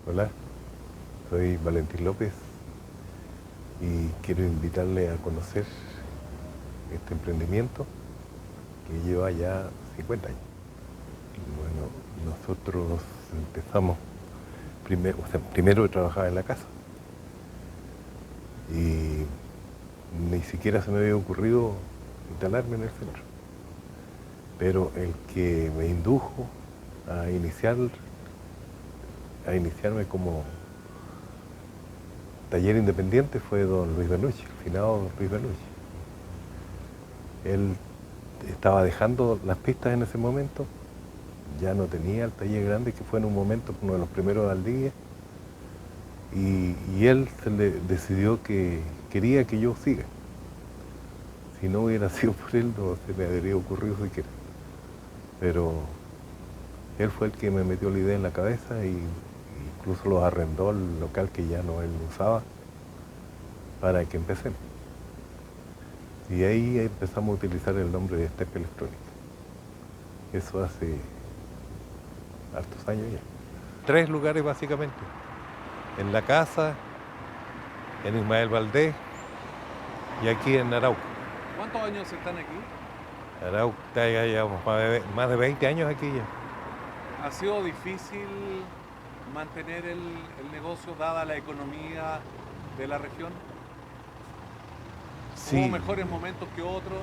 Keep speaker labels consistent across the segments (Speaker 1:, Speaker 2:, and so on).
Speaker 1: Hola, soy Valentín López y quiero invitarle a conocer este emprendimiento que lleva ya 50 años. Bueno, nosotros empezamos primero trabajaba en la casa y ni siquiera se me había ocurrido instalarme en el centro. Pero el que me indujo a iniciarme como taller independiente fue don Luis Bernucci, el finado don Luis Bernucci. Él estaba dejando las pistas en ese momento, ya no tenía el taller grande que fue en un momento uno de los primeros de Valdivia, y él se le decidió que quería que yo siga. Si no hubiera sido por él, no se me habría ocurrido siquiera. Pero él fue el que me metió la idea en la cabeza y incluso lo arrendó el local que ya no él usaba para que empecemos. Y ahí empezamos a utilizar el nombre de Step Electrónica. Eso hace hartos años ya. 3 lugares básicamente. En la casa, en Ismael Valdés y aquí en Arauco.
Speaker 2: ¿Cuántos años están aquí?
Speaker 1: Arauco, ya llevamos más de 20 años aquí ya.
Speaker 2: ¿Ha sido difícil mantener el negocio dada la economía de la región?
Speaker 1: Sí,
Speaker 2: ¿Hubo mejores momentos que otros?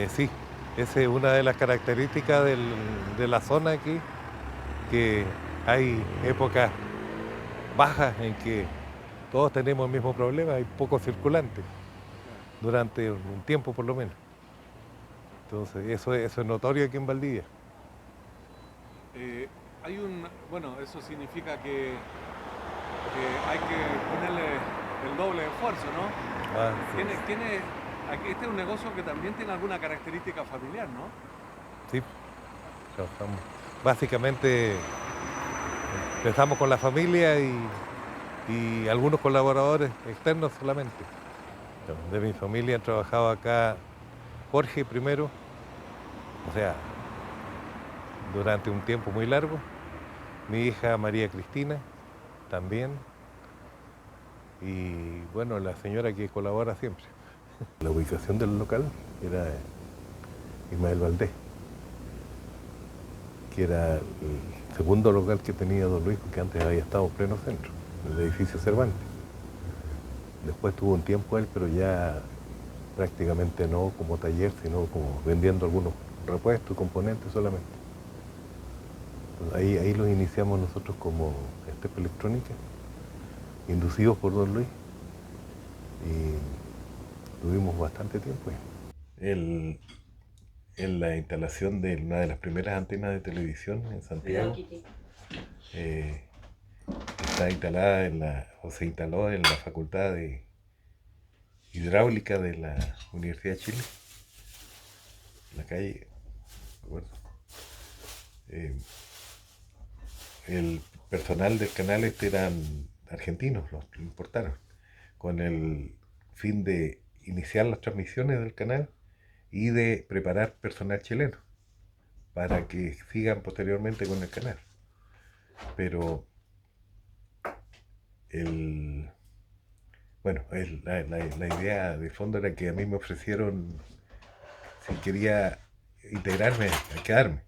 Speaker 1: sí, esa es una de las características de la zona aquí, que hay épocas bajas en que todos tenemos el mismo problema, hay pocos circulantes, durante un tiempo por lo menos. Entonces, eso es notorio aquí en Valdivia.
Speaker 2: Eh, bueno, eso significa que hay que ponerle el doble de esfuerzo, ¿no?
Speaker 1: Ah,
Speaker 2: Este es un negocio que también tiene alguna característica familiar, ¿no?
Speaker 1: sí, trabajamos. Básicamente empezamos con la familia y algunos colaboradores externos solamente. De mi familia han trabajado acá Jorge primero, o sea, durante un tiempo muy largo. Mi hija María Cristina también. Y bueno, la señora que colabora siempre. La ubicación del local era Ismael Valdés, que era el segundo local que tenía don Luis, porque antes había estado en pleno centro, en el edificio Cervantes. Después tuvo un tiempo él, pero ya prácticamente no como taller, sino como vendiendo algunos repuestos y componentes solamente. Entonces, ahí los iniciamos nosotros como Step Electrónica, inducidos por don Luis, y tuvimos bastante tiempo. En la instalación de una de las primeras antenas de televisión en Santiago, eh, está instalada o se instaló en la Facultad de Hidráulica de la Universidad de Chile, en la calle, recuerdo. El personal del canal eran argentinos, los importaron, con el fin de iniciar las transmisiones del canal y de preparar personal chileno para que sigan posteriormente con el canal. Pero bueno, la idea de fondo era que a mí me ofrecieron si quería integrarme, a quedarme.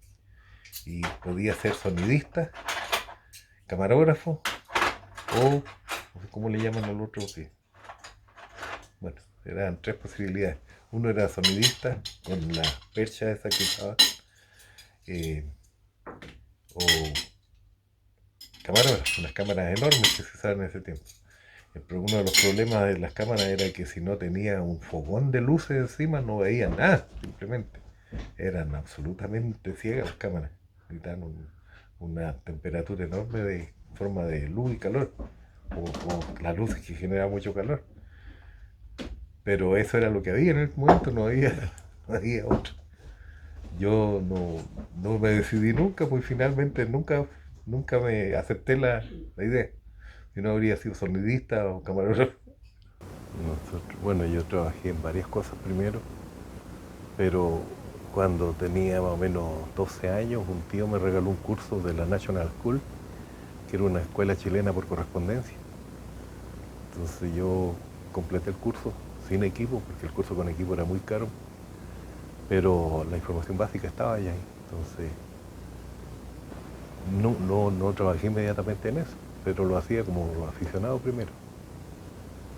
Speaker 1: Y podía ser sonidista, camarógrafo o, no sé cómo le llaman al otro, que, bueno, eran 3 posibilidades. Uno era sonidista, con la percha esa que usaba, eh, o camarógrafo, unas cámaras enormes que se usaban en ese tiempo. Pero uno de los problemas de las cámaras era que si no tenía un fogón de luces encima no veía nada, simplemente. Eran absolutamente ciegas las cámaras. Necesitaban una temperatura enorme de forma de luz y calor, o las luces que generan mucho calor. Pero eso era lo que había en el momento, no había, no había otro. Yo no me decidí nunca, pues finalmente nunca me acepté la idea. Si no habría sido sonidista o camarógrafo. Bueno, yo trabajé en varias cosas primero, pero cuando tenía más o menos 12 años, un tío me regaló un curso de la National School que era una escuela chilena por correspondencia. Entonces yo completé el curso sin equipo, porque el curso con equipo era muy caro, pero la información básica estaba allá. Entonces no trabajé inmediatamente en eso, pero lo hacía como aficionado primero.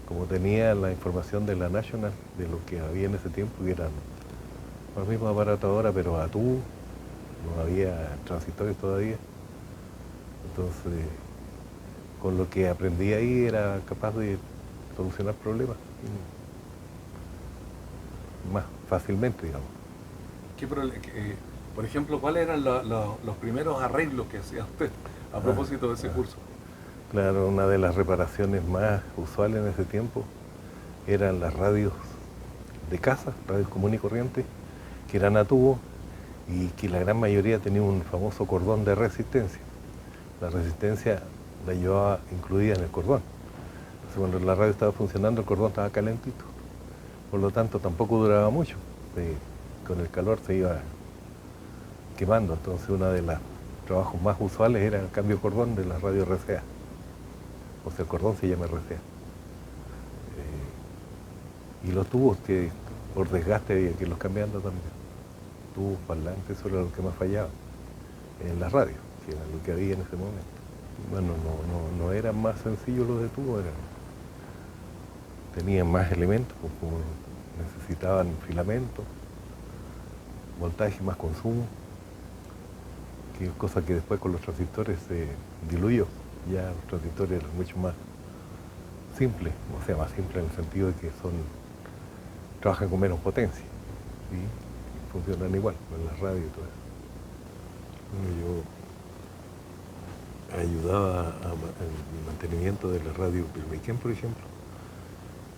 Speaker 1: Como tenía la información de la National, de lo que había en ese tiempo, que eran los mismos aparatos ahora, pero a tubo, no había transistores todavía. Entonces, con lo que aprendí ahí era capaz de solucionar problemas más fácilmente, digamos.
Speaker 2: Por ejemplo, ¿cuáles eran los primeros arreglos que hacía usted a propósito de ese curso?
Speaker 1: Claro, una de las reparaciones más usuales en ese tiempo eran las radios de casa, radios común y corriente, que eran a tubo y que la gran mayoría tenía un famoso cordón de resistencia. La resistencia la llevaba incluida en el cordón. Entonces, cuando la radio estaba funcionando, el cordón estaba calentito. Por lo tanto, tampoco duraba mucho. Con el calor se iba quemando. Entonces, uno de los trabajos más usuales era el cambio de cordón de la radio RCA. O sea, el cordón se llama RCA. Y los tubos que por desgaste había que los cambiando también. Tubos, parlantes, eso era lo que más fallaba en la radio, que era lo que había en ese momento. Bueno, no eran más sencillos los de tubo, tenían más elementos, como necesitaban filamento, voltaje más consumo, que cosa que después con los transistores se diluyó. Ya los transistores eran mucho más simples, o sea, más simples en el sentido de que trabajan con menos potencia, ¿sí? Funcionan igual, en la radio y todo eso. Bueno, yo ayudaba al mantenimiento de la radio Pirmeiquén, por ejemplo,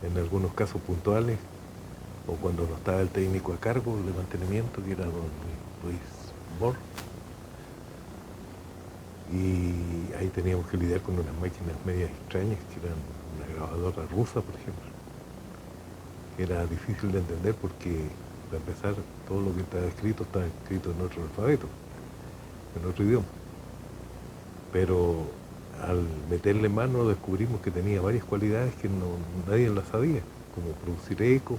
Speaker 1: en algunos casos puntuales, o cuando no estaba el técnico a cargo de mantenimiento, que era don Luis Bor. Y ahí teníamos que lidiar con unas máquinas medias extrañas, que eran una grabadora rusa, por ejemplo, que era difícil de entender porque, para empezar, todo lo que estaba escrito en otro alfabeto, en otro idioma. Pero al meterle mano descubrimos que tenía varias cualidades que nadie las sabía, como producir eco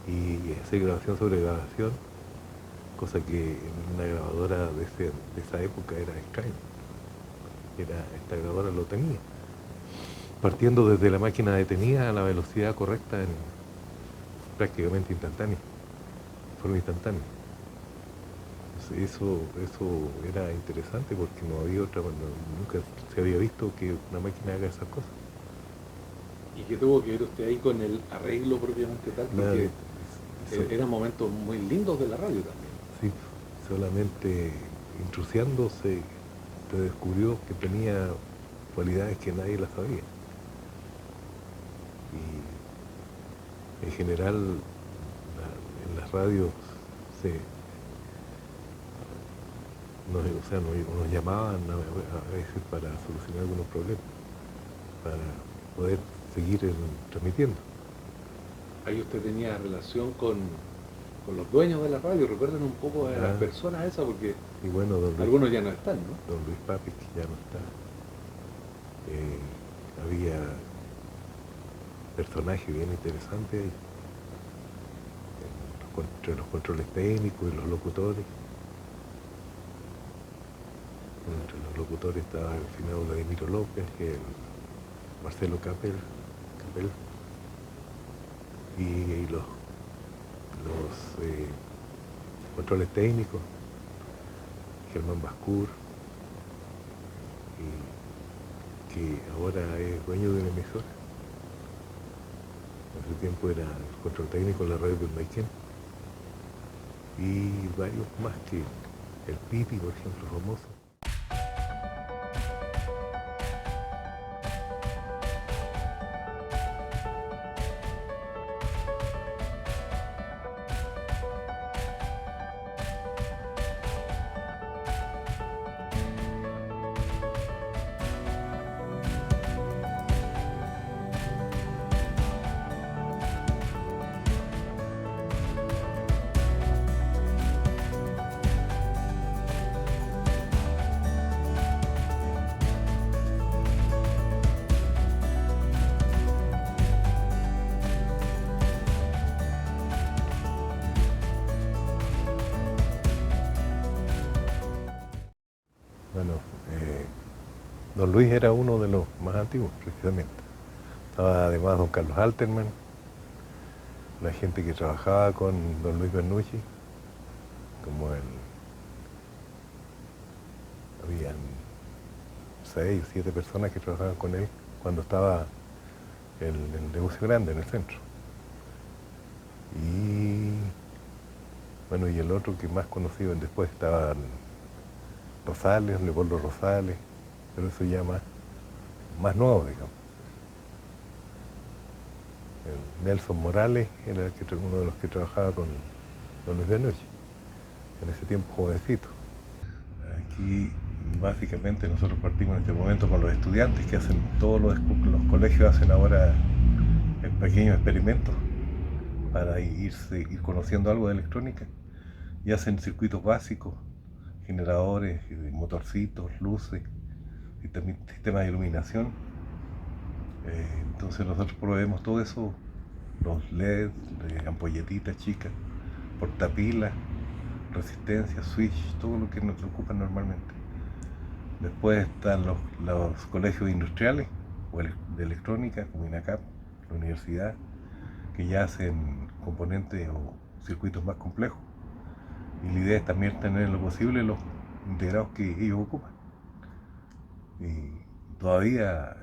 Speaker 1: y hacer grabación sobre grabación, cosa que en una grabadora de esa época era extraño. Esta grabadora lo tenía. Partiendo desde la máquina detenida a la velocidad correcta en prácticamente instantánea, de forma instantánea. Eso era interesante porque no había nunca se había visto que una máquina haga esas cosas.
Speaker 2: ¿Y qué tuvo que ver usted ahí con el arreglo propiamente tal? Porque eran momentos muy lindos de la radio también.
Speaker 1: Sí, solamente intrusiándose se descubrió que tenía cualidades que nadie las sabía. Y en general en las radios nos llamaban a veces para solucionar algunos problemas, para poder seguir transmitiendo.
Speaker 2: Ahí usted tenía relación con los dueños de la radio. Recuerden un poco a las personas esas, porque
Speaker 1: y bueno,
Speaker 2: algunos ya no están, ¿no?
Speaker 1: Don Luis Papis ya no está. Había personajes bien interesantes ahí, entre los controles técnicos y los locutores. Entre los locutores estaba el finado Vladimiro López, el Marcelo Capel, y los controles técnicos, Germán Bascur, que ahora es dueño de la emisora. En ese tiempo era el control técnico de la radio Pirmeiquén. Y varios más, que el Pipi, por ejemplo, famoso. Don Luis era uno de los más antiguos, precisamente. Estaba además don Carlos Alterman, la gente que trabajaba con don Luis Bernucci, como habían 6 o 7 personas que trabajaban con él cuando estaba el negocio grande en el centro. Y bueno, y el otro que más conocido después estaba Rosales, Leopoldo Rosales, pero eso ya más nuevo, digamos. El Nelson Morales era uno de los que trabajaba con don Luis Bernucci, en ese tiempo jovencito. Aquí básicamente nosotros partimos en este momento con los estudiantes que hacen todos los colegios hacen ahora pequeños experimentos para ir conociendo algo de electrónica y hacen circuitos básicos, generadores, motorcitos, luces, sistemas de iluminación. Entonces nosotros proveemos todo eso, los LED, ampolletitas chicas, portapilas, resistencia, switch, todo lo que nos ocupa normalmente. Después están los colegios industriales o de electrónica, como INACAP, la universidad, que ya hacen componentes o circuitos más complejos. Y la idea es también tener en lo posible los integrados que ellos ocupan. Y todavía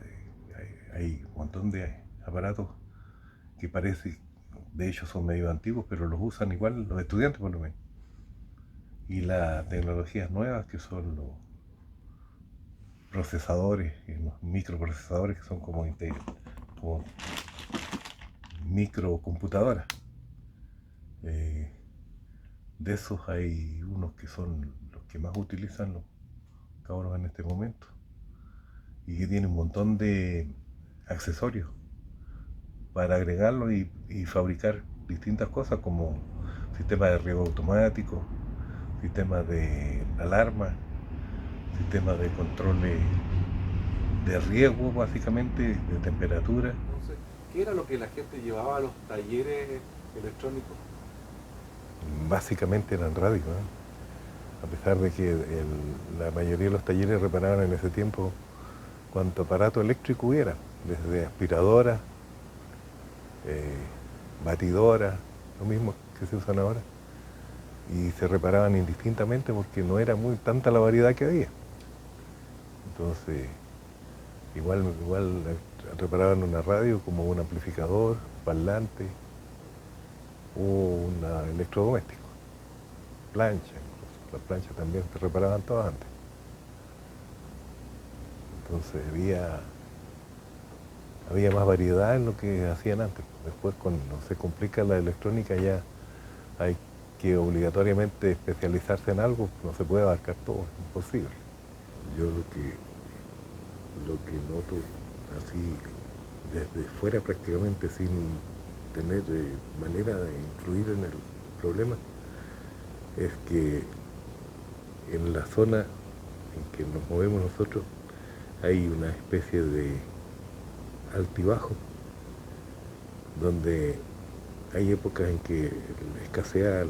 Speaker 1: hay un montón de aparatos que parece, de hecho son medio antiguos, pero los usan igual los estudiantes por lo menos. Y las tecnologías nuevas que son los procesadores, los microprocesadores que son como microcomputadoras. De esos hay unos que son los que más utilizan los cabros en este momento y que tienen un montón de accesorios para agregarlo y fabricar distintas cosas como sistemas de riego automático, sistemas de alarma, sistemas de control de riego básicamente, de temperatura.
Speaker 2: Entonces, ¿qué era lo que la gente llevaba a los talleres electrónicos?
Speaker 1: Básicamente eran radios, ¿eh? A pesar de que la mayoría de los talleres reparaban en ese tiempo cuanto aparato eléctrico hubiera, desde aspiradoras, batidoras, lo mismo que se usan ahora, y se reparaban indistintamente porque no era muy tanta la variedad que había. Entonces, igual reparaban una radio como un amplificador, parlante o un electrodoméstico, plancha, incluso. Las planchas también se reparaban todas antes. Entonces había más variedad en lo que hacían antes. Después cuando se complica la electrónica ya hay que obligatoriamente especializarse en algo, no se puede abarcar todo, es imposible. Yo lo que noto así desde fuera prácticamente sin tener manera de influir en el problema es que en la zona en que nos movemos nosotros hay una especie de altibajo donde hay épocas en que escasea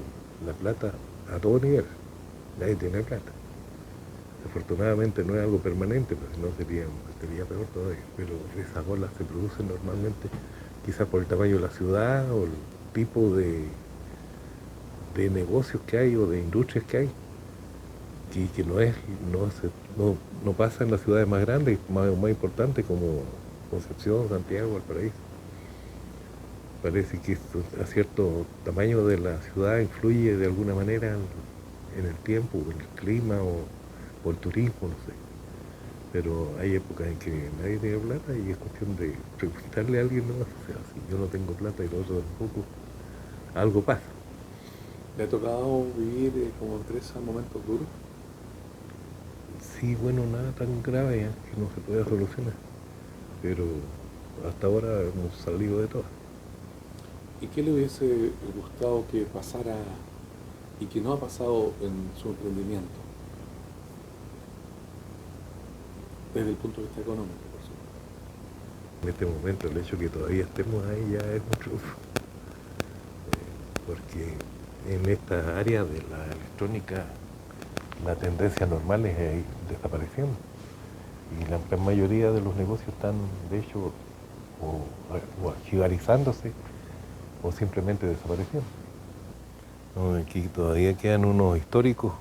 Speaker 1: la plata a todo nivel, nadie tiene plata. Afortunadamente no es algo permanente, porque si no sería peor todavía, pero esas olas se producen normalmente quizás por el tamaño de la ciudad o el tipo de negocios que hay o de industrias que hay, que no pasa en las ciudades más grandes, más importantes como Concepción, Santiago, Valparaíso. Parece que a cierto tamaño de la ciudad influye de alguna manera en el tiempo, en el clima o el turismo, no sé. Pero hay épocas en que nadie tiene plata y es cuestión de preguntarle a alguien, ¿no? O sea, si yo no tengo plata y los otros tampoco, algo pasa.
Speaker 2: ¿Le ha tocado vivir como empresa momentos duros?
Speaker 1: Sí, bueno, nada tan grave que no se pueda solucionar, pero hasta ahora hemos salido de todo.
Speaker 2: ¿Y qué le hubiese gustado que pasara y que no ha pasado en su emprendimiento? Desde el punto de vista económico, por supuesto.
Speaker 1: En este momento el hecho de que todavía estemos ahí ya es un triunfo, porque en esta área de la electrónica la tendencia normal es ir desapareciendo. Y la gran mayoría de los negocios están, de hecho, o archivarizándose o simplemente desapareciendo. No, aquí todavía quedan unos históricos,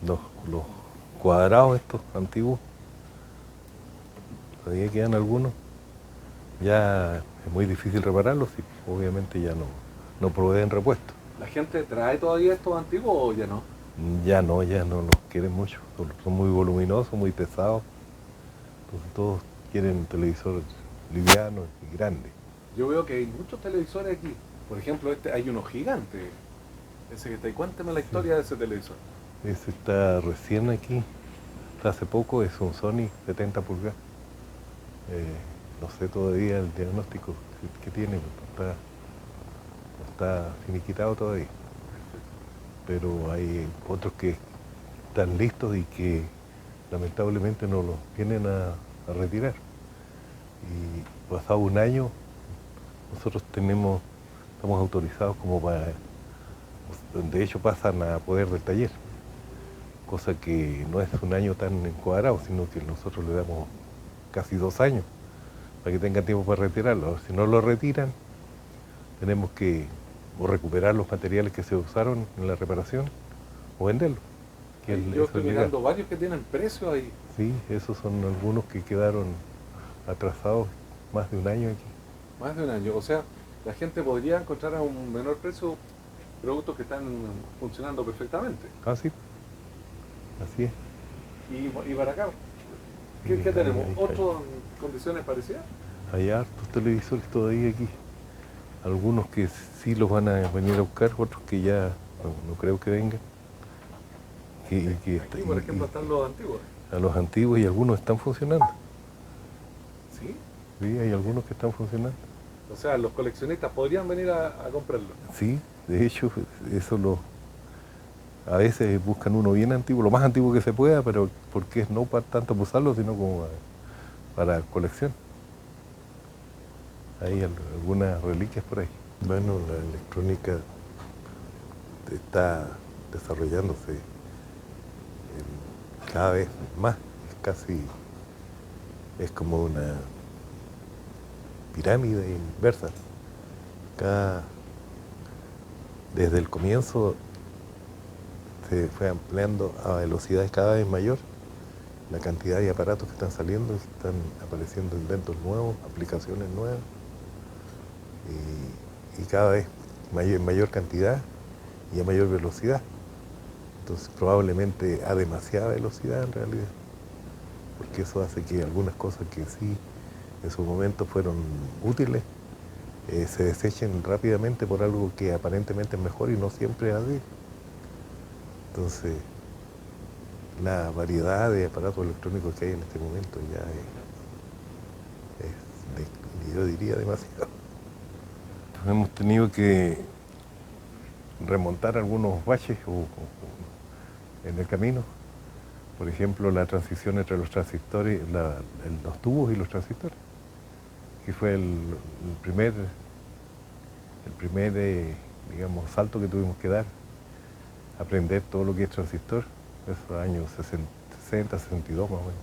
Speaker 1: los cuadrados estos antiguos, todavía quedan algunos. Ya es muy difícil repararlos y obviamente ya no proveen repuestos.
Speaker 2: ¿La gente trae todavía estos antiguos o ya no?
Speaker 1: Ya no los quieren mucho, son muy voluminosos, muy pesados, entonces todos quieren un televisor liviano y grande.
Speaker 2: Yo veo que hay muchos televisores aquí. Por ejemplo, hay uno gigante. Ese que está ahí. Cuéntame la historia de ese televisor.
Speaker 1: Ese está recién aquí, está hace poco, es un Sony 70 pulgadas. No sé todavía el diagnóstico que tiene, no está finiquitado todavía. Pero hay otros que están listos y que lamentablemente no los vienen a retirar. Y pasado un año, nosotros estamos autorizados como para, de hecho pasan a poder del taller, cosa que no es un año tan encuadrado, sino que nosotros le damos casi 2 años para que tengan tiempo para retirarlo. Si no lo retiran, tenemos que o recuperar los materiales que se usaron en la reparación o venderlos.
Speaker 2: Yo estoy mirando varios que tienen precio ahí.
Speaker 1: Sí, esos son algunos que quedaron atrasados más de un año aquí.
Speaker 2: Más de un año. O sea, la gente podría encontrar a un menor precio productos que están funcionando perfectamente.
Speaker 1: Ah, sí, así es.
Speaker 2: Y para acá, ¿qué tenemos? ¿Otras condiciones parecidas?
Speaker 1: Hay hartos televisores todavía aquí. Algunos que sí los van a venir a buscar, otros que ya no creo que vengan.
Speaker 2: Aquí, por ejemplo, están los antiguos.
Speaker 1: A los antiguos y algunos están funcionando.
Speaker 2: ¿Sí?
Speaker 1: Sí, hay algunos que están funcionando.
Speaker 2: O sea, los coleccionistas podrían venir a comprarlo.
Speaker 1: Sí, de hecho, a veces buscan uno bien antiguo, lo más antiguo que se pueda, pero porque es no para tanto para usarlo, sino como para colección. Hay algunas reliquias por ahí. Bueno, la electrónica está desarrollándose cada vez más. Es como una pirámide inversa. Desde el comienzo se fue ampliando a velocidades cada vez mayor la cantidad de aparatos que están saliendo, están apareciendo inventos nuevos, aplicaciones nuevas, y cada vez en mayor cantidad y a mayor velocidad. Entonces probablemente a demasiada velocidad en realidad, porque eso hace que algunas cosas que sí en su momento fueron útiles se desechen rápidamente por algo que aparentemente es mejor y no siempre es así. Entonces, la variedad de aparatos electrónicos que hay en este momento ya yo diría demasiado. Hemos tenido que remontar algunos baches en el camino. Por ejemplo, la transición entre los transistores, los tubos y los transistores, que fue el primer digamos, salto que tuvimos que dar, aprender todo lo que es transistor, esos años 60, 62 más o menos.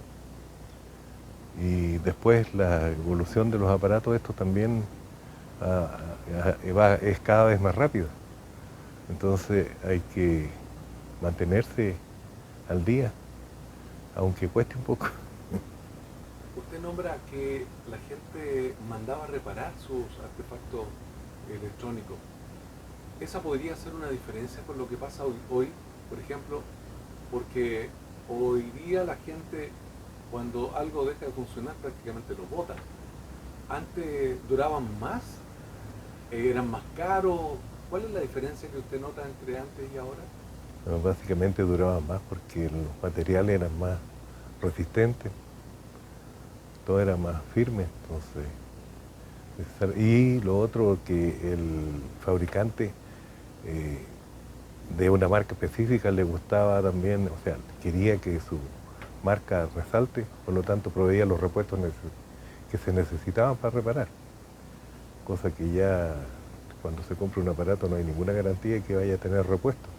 Speaker 1: Y después la evolución de los aparatos estos también es cada vez más rápida. Entonces hay que mantenerse al día, aunque cueste un poco.
Speaker 2: Usted nombra que la gente mandaba a reparar sus artefactos electrónicos. ¿Esa podría ser una diferencia con lo que pasa hoy, por ejemplo? Porque hoy día la gente, cuando algo deja de funcionar, prácticamente lo bota. Antes duraban más, eran más caros. ¿Cuál es la diferencia que usted nota entre antes y ahora?
Speaker 1: Bueno, básicamente duraban más porque los materiales eran más resistentes, todo era más firme, entonces. Y lo otro, que el fabricante de una marca específica le gustaba también, o sea, quería que su marca resalte, por lo tanto proveía los repuestos que se necesitaban para reparar. Cosa que ya cuando se compra un aparato no hay ninguna garantía de que vaya a tener repuesto.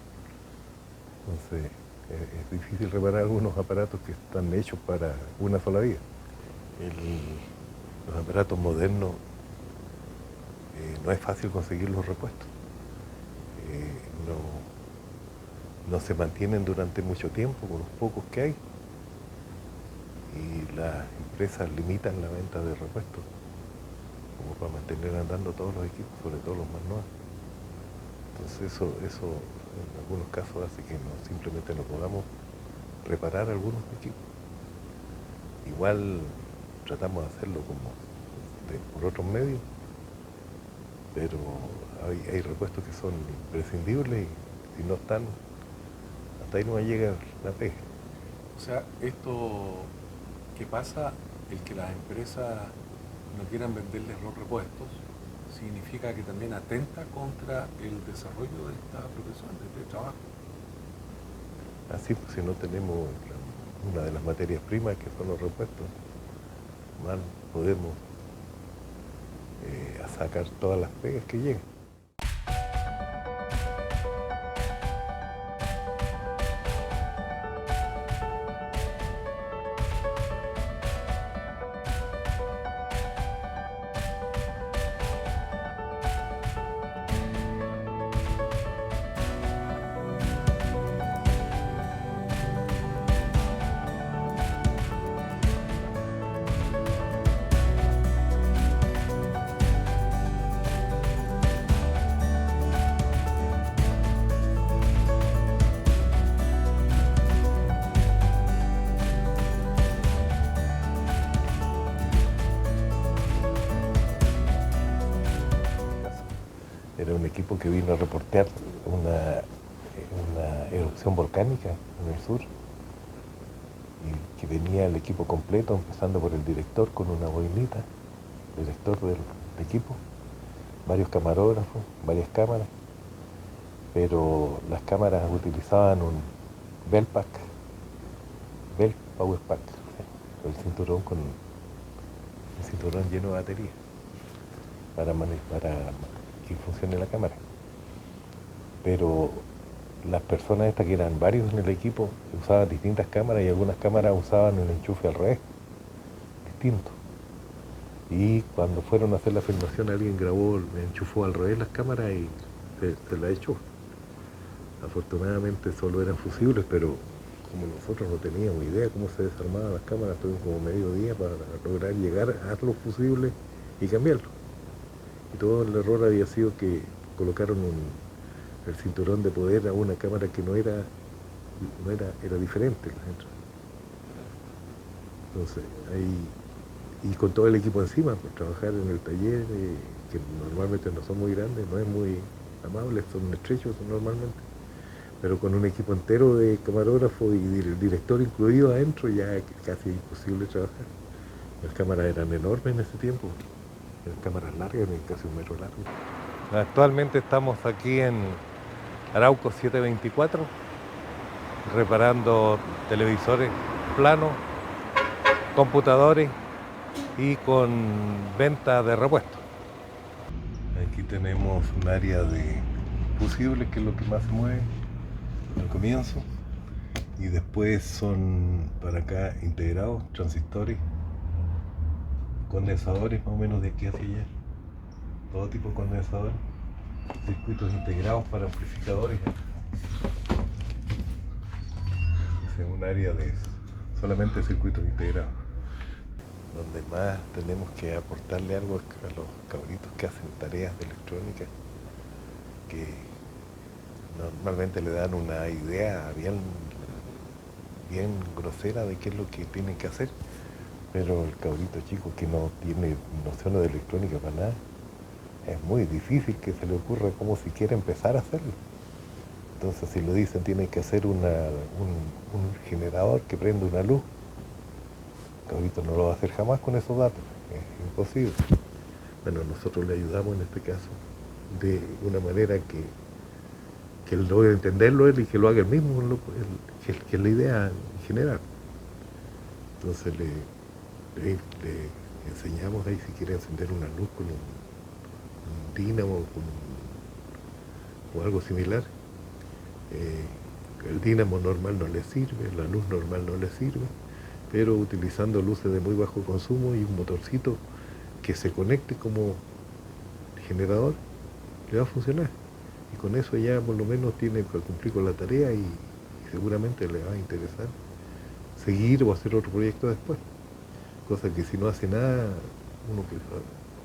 Speaker 1: Entonces, Es difícil reparar algunos aparatos que están hechos para una sola vida. Los aparatos modernos no es fácil conseguir los repuestos. No se mantienen durante mucho tiempo con los pocos que hay. Y las empresas limitan la venta de repuestos como para mantener andando todos los equipos, sobre todo los más nuevos. Entonces eso en algunos casos hace que simplemente no podamos reparar algunos equipos. Igual tratamos de hacerlo por otros medios, pero hay repuestos que son imprescindibles y si no están, hasta ahí no llega la pega.
Speaker 2: O sea, esto que pasa, el que las empresas no quieran venderles los repuestos, significa que también atenta contra el desarrollo de esta profesión, de este trabajo.
Speaker 1: Así, pues si no tenemos una de las materias primas que son los repuestos, mal podemos sacar todas las pegas que llegan. Era un equipo que vino a reportear una erupción volcánica en el sur y que venía el equipo completo, empezando por el director con una boinita, director del equipo, varios camarógrafos, varias cámaras, pero las cámaras utilizaban un Bell Power Pack, el cinturón lleno de batería para que funcione la cámara. Pero las personas estas, que eran varios en el equipo, usaban distintas cámaras y algunas cámaras usaban el enchufe al revés, distinto. Y cuando fueron a hacer la filmación, alguien enchufó al revés las cámaras y se la echó. Afortunadamente solo eran fusibles, pero como nosotros no teníamos idea cómo se desarmaban las cámaras, tuvimos como medio día para lograr llegar a los fusibles y cambiarlos. Y todo el error había sido que colocaron el cinturón de poder a una cámara que era diferente. Entonces, y con todo el equipo encima, pues trabajar en el taller, que normalmente no son muy grandes, no es muy amables, son estrechos normalmente, pero con un equipo entero de camarógrafos y el director incluido adentro, ya es casi imposible trabajar. Las cámaras eran enormes en ese tiempo. Cámaras largas, casi 1 metro largo. Actualmente estamos aquí en Arauco 724 reparando televisores planos, computadores y con venta de repuestos. Aquí tenemos un área de fusibles, que es lo que más se mueve al comienzo, y después son para acá integrados, transistores, condensadores más o menos de aquí hacia allá, todo tipo de condensadores, circuitos integrados para amplificadores. Es un área de solamente circuitos integrados. Donde más tenemos que aportarle algo es a los cabritos que hacen tareas de electrónica, que normalmente le dan una idea bien grosera de qué es lo que tienen que hacer, pero el cabrito chico que no tiene nociones de electrónica para nada, es muy difícil que se le ocurra cómo siquiera empezar a hacerlo. Entonces, si lo dicen, tiene que hacer un generador que prenda una luz, el cabrito no lo va a hacer jamás con esos datos, es imposible. Bueno, nosotros le ayudamos en este caso de una manera que él logre entenderlo él y que lo haga él mismo, que es la idea en general. Entonces le enseñamos ahí, si quiere encender una luz con un dínamo o algo similar, el dínamo normal no le sirve, la luz normal no le sirve, pero utilizando luces de muy bajo consumo y un motorcito que se conecte como generador, le va a funcionar. Y con eso ya por lo menos tiene que cumplir con la tarea y seguramente le va a interesar seguir o hacer otro proyecto después. Cosa que si no hace nada, uno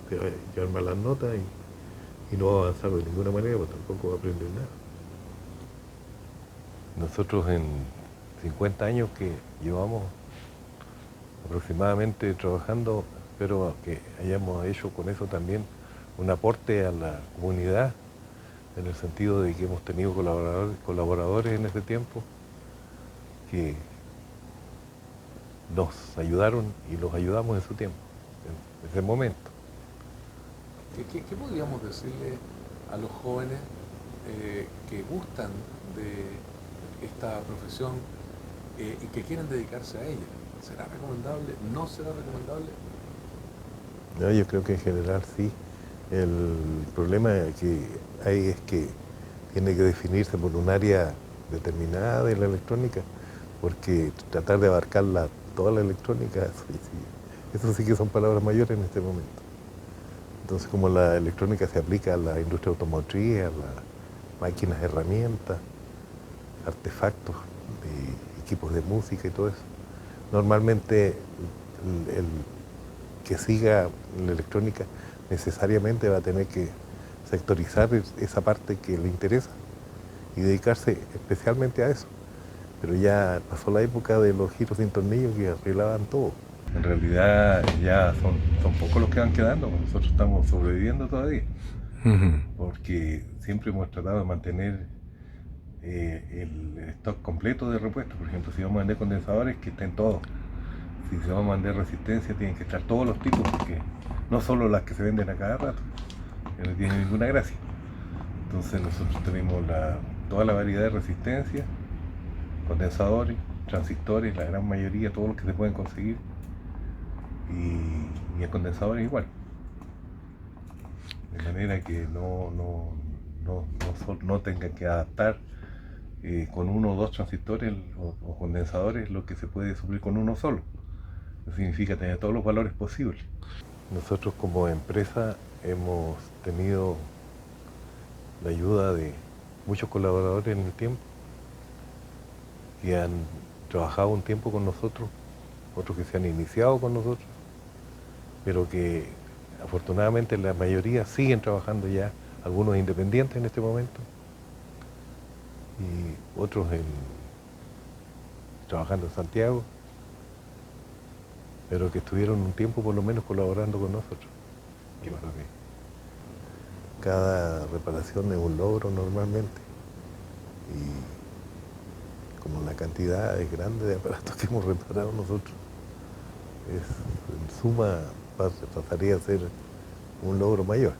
Speaker 1: que va a llevar malas notas y no va a avanzar de ninguna manera, pues tampoco va a aprender nada. Nosotros en 50 años que llevamos aproximadamente trabajando, espero que hayamos hecho con eso también un aporte a la comunidad, en el sentido de que hemos tenido colaboradores en ese tiempo que nos ayudaron y los ayudamos en su tiempo, en ese momento.
Speaker 2: ¿Qué podríamos decirle a los jóvenes que gustan de esta profesión y que quieren dedicarse a ella? ¿Será recomendable? ¿No será recomendable?
Speaker 1: No, yo creo que en general sí. El problema que hay es que tiene que definirse por un área determinada de la electrónica, porque tratar de abarcar toda la electrónica, eso sí que son palabras mayores en este momento. Entonces, como la electrónica se aplica a la industria automotriz, a las máquinas, herramientas, artefactos, de equipos de música y todo eso, normalmente el que siga la electrónica necesariamente va a tener que sectorizar esa parte que le interesa y dedicarse especialmente a eso. Pero ya pasó la época de los giros sin tornillos que arreglaban todo. En realidad ya son pocos los que van quedando, nosotros estamos sobreviviendo todavía, porque siempre hemos tratado de mantener el stock completo de repuestos. Por ejemplo, si vamos a vender condensadores, que estén todos. Si se vamos a vender resistencia, tienen que estar todos los tipos, porque no solo las que se venden a cada rato, que no tienen ninguna gracia. Entonces nosotros tenemos toda la variedad de resistencia, condensadores, transistores, la gran mayoría, todos los que se pueden conseguir, y el condensador es igual. De manera que no tengan que adaptar con uno o dos transistores o condensadores lo que se puede suplir con uno solo. Eso significa tener todos los valores posibles. Nosotros como empresa hemos tenido la ayuda de muchos colaboradores en el tiempo que han trabajado un tiempo con nosotros, otros que se han iniciado con nosotros, pero que afortunadamente la mayoría siguen trabajando ya, algunos independientes en este momento y otros trabajando en Santiago, pero que estuvieron un tiempo por lo menos colaborando con nosotros. Yo creo que cada reparación es un logro normalmente, y como la cantidad es grande de aparatos que hemos reparado nosotros, en suma pasaría a ser un logro mayor.